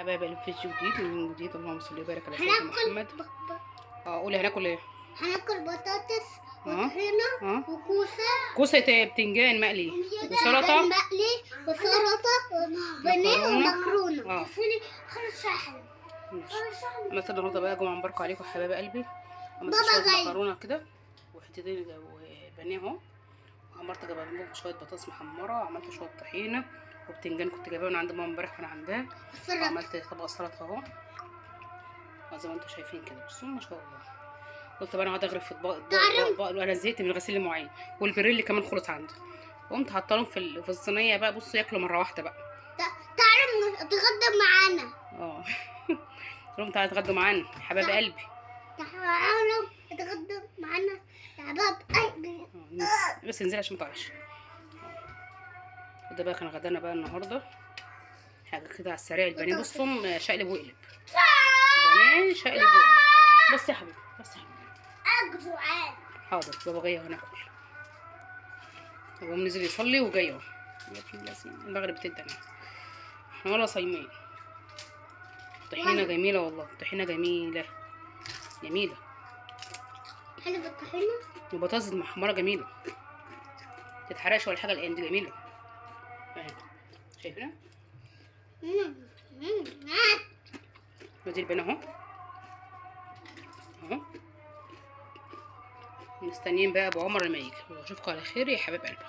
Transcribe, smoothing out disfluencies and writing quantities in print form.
حبايب الفيديو جديد من جديد. اللهم صل وبارك على سيدنا محمد. قولي هناكل ايه؟ هناكل بطاطس وطحينة وكوسة. كوسة بتنجان مقلي وسلطة مقلي وسلطة وبانيه ومكرونة. خلص شحن. عملت النهارده بقى جمعة مباركة عليكم حبايب قلبي. عملت شوية مكرونة كده وحتتين وبانيه اهو، وعملت جنبهم شوية بطاطس محمرة، وعملت شوية طحينة وبتنجان كنت جايباه من عند ماما امبارح وانا عندها، وعملت طبق سلطة اهو زي ما انتم شايفين كده. بصوا ما شاء الله. قلت بقى انا هقعد اغرف في اطباق وانا زهقت من غسيل المواعين، والبريل كمان خلص عندي، قمت حاطه لهم في الصينيه بقى. بصوا ياكلوا مره واحده بقى. تعالوا اتغدوا معانا. قلت لهم تعالوا اتغدوا معانا حبايب قلبي. تعالوا اتغدوا معانا يا حبايب قلبي. بس انزلي عشان ما تقعش. ده بقى كان غدانا بقى النهارده، حاجه كده على السريع. البانيه بصوا شقلب وقلب، البانيه شقلب وقلب. بس يا حبيبي بس يا حبيبي. حاضر بابا جاي اهو ناكل. هو نزل يصلي وجاي اهو. المغرب بتدنا احنا ولا صايمين. طحينه جميله والله، طحينه جميله جميله. حلوه الطحينه وبطاطس محمره جميله، متتحرقش ولا حاجه الان دي جميله اهي. شايفينها؟ ودي البانيه اهو اهو. مستنيين بقى ابو عمر لما يجي. واشوفكم على خير يا حبايب قلبي.